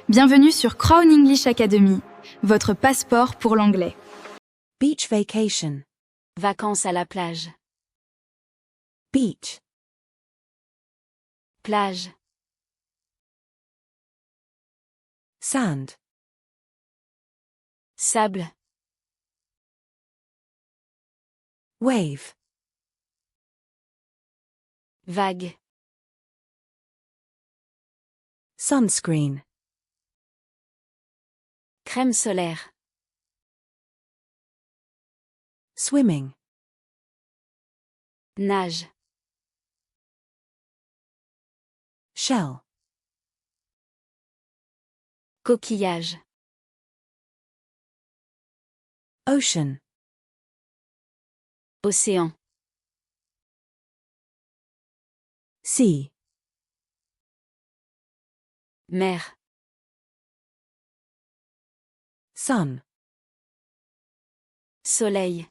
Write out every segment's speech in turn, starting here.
Bienvenue sur Crown English Academy, votre passeport pour l'anglais. Beach vacation. Vacances à la plage. Beach. Plage. Sand. Sable. Wave. Vague. Sunscreen. Crème solaire. Swimming. Nage. Shell. Coquillage. Ocean. Océan. Sea. Mer. Sun. Soleil.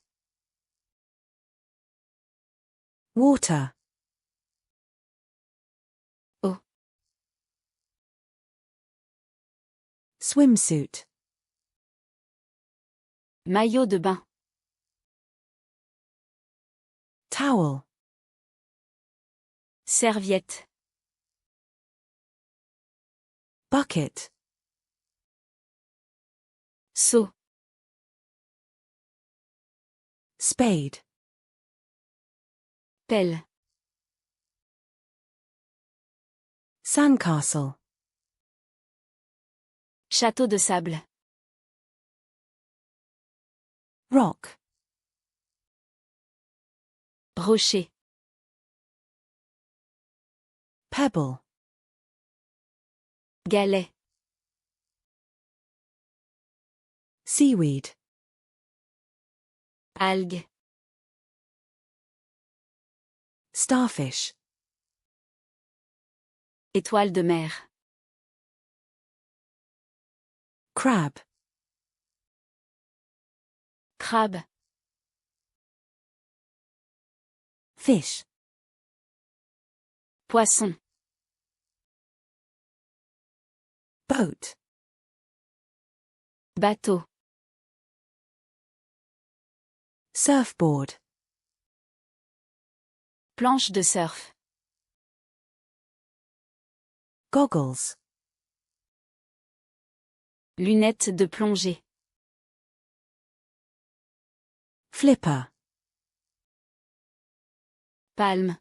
Water. Eau. Swimsuit. Maillot de bain. Towel. Serviette. Bucket. Seau. Spade. Pelle. Sandcastle. Château de sable. Rock. Rocher. Pebble. Galet. Seaweed. Algue. Starfish. Étoile de mer. Crab. Crabe. Fish. Poisson. Boat. Bateau. Surfboard. Planche de surf. Goggles. Lunettes de plongée. Flipper. Palme.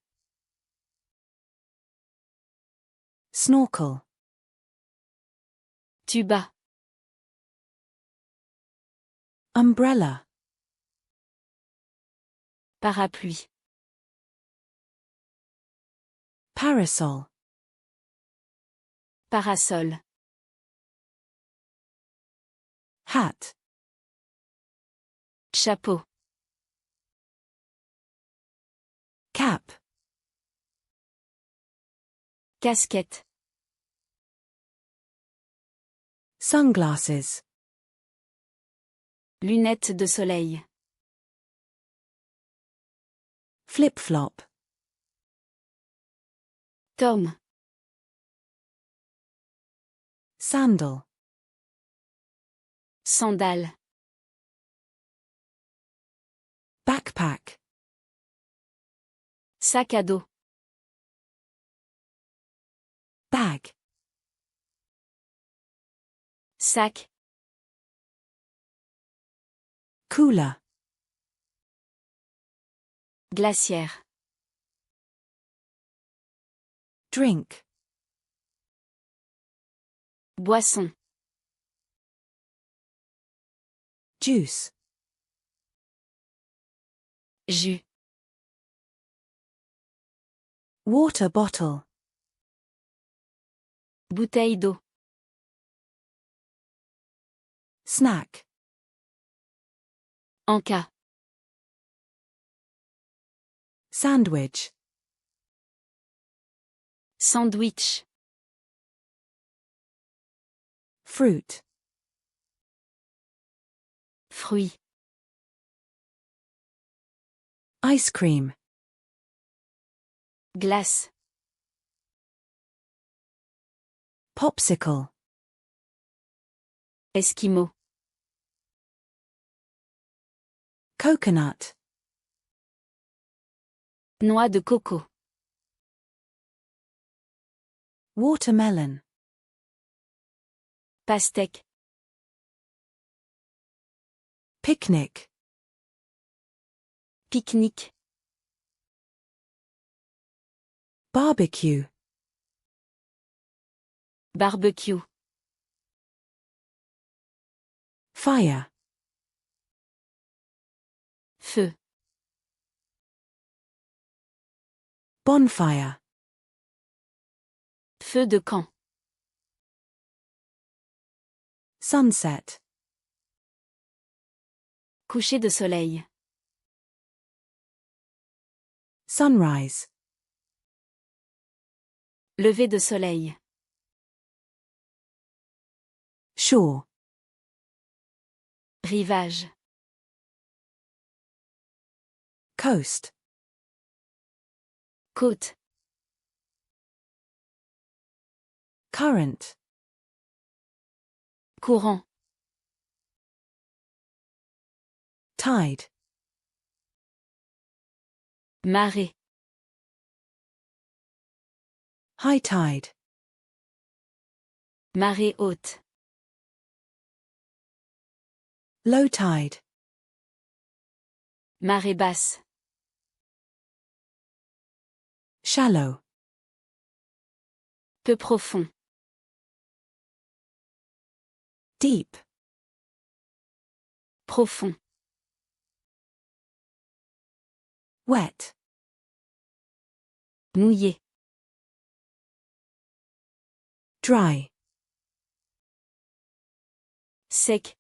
Snorkel. Tuba. Umbrella. Parapluie. Parasol. Parasol. Hat. Chapeau. Cap. Casquette. Sunglasses. Lunettes de soleil. Flip-flop. Tome. Sandal. Sandales. Backpack. Sac à dos. Bag. Sac. Cooler. Glacière. Drink. Boisson. Juice. Jus. Water bottle. Bouteille d'eau. Snack. Encas. Sandwich. Sandwich. Fruit. Fruit. Ice cream. Glace. Popsicle. Esquimau. Coconut. Noix de coco. Watermelon. Pastèque. Picnic. Pique-nique. Barbecue. Barbecue. Fire. Feu. Bonfire. Feu de camp. Sunset. Coucher de soleil. Sunrise. Lever de soleil. Shore. Rivage. Coast. Côte. Current. Courant. Tide. Marée. High tide. Marée haute. Low tide. Marée basse. Shallow. Peu profond. Deep. Profond. Wet. Mouillé. Dry. Sec.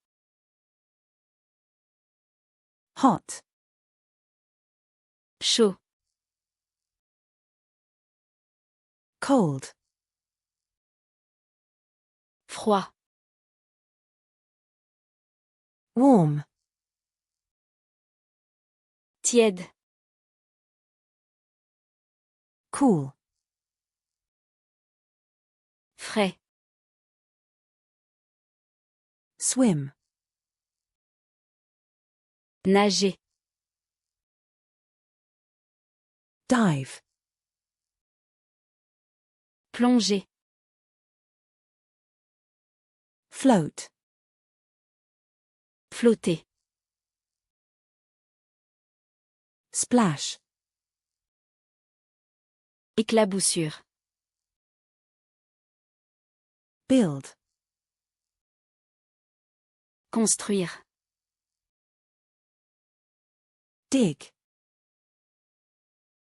Hot. Chaud. Cold. Froid. Warm. Tiède. Cool. Frais. Swim. Nager. Dive. Plonger. Float. Flotter. Splash. Éclaboussure. Build. Construire. Dig.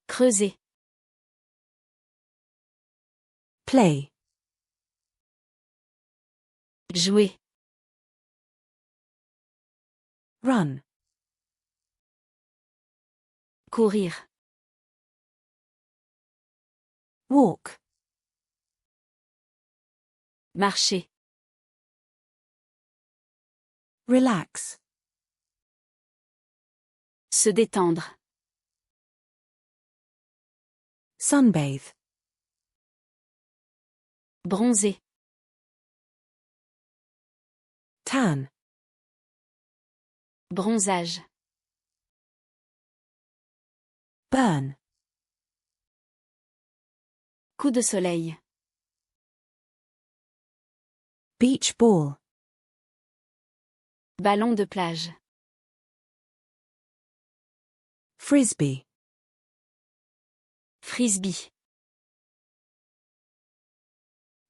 Creuser. Play. Jouer. Run. Courir. Walk. Marcher. Relax. Se détendre. Sunbathe. Bronzer. Tan. Bronzage. Burn. Coup de soleil. Beach ball. Ballon de plage. Frisbee. Frisbee.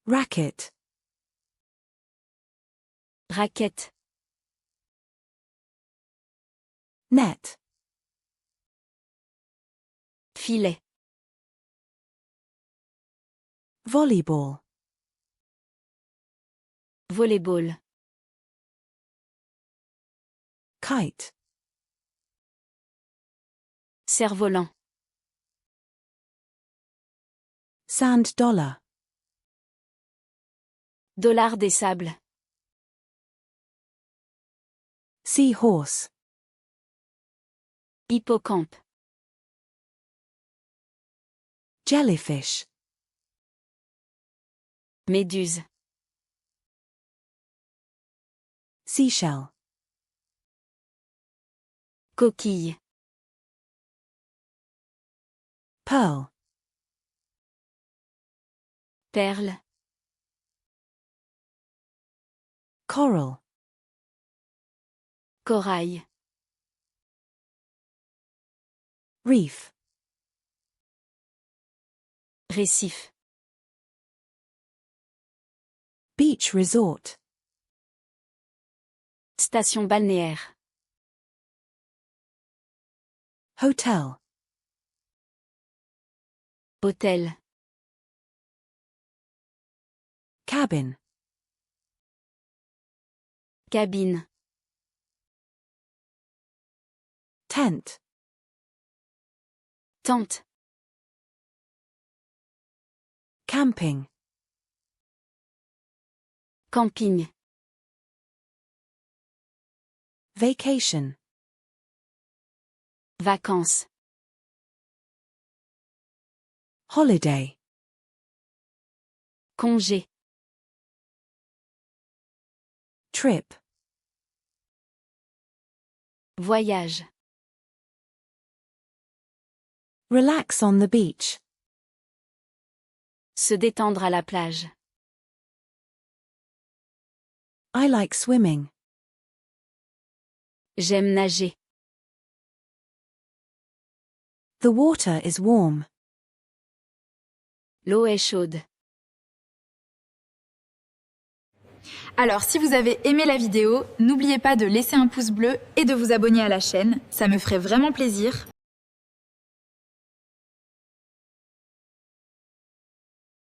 Racket. Raquette. Net. Filet. Volleyball. Volleyball. Kite. Cerf-volant. Sand dollar. Dollar des sables. Seahorse. Hippocampe. Jellyfish. Méduse. seashell, Coquille. pearl, Perle. coral, Corail. reef, Récif. beach resort, Station balnéaire. hotel, Hôtel. cabin, Cabine. tent, Tente. camping, Camping. vacation, Vacances. holiday, Congé. trip, Voyage. relax on the beach, Se détendre à la plage. I like swimming, J'aime nager. the water is warm, L'eau est chaude. Alors, si vous avez aimé la vidéo, n'oubliez pas de laisser un pouce bleu et de vous abonner à la chaîne, ça me ferait vraiment plaisir.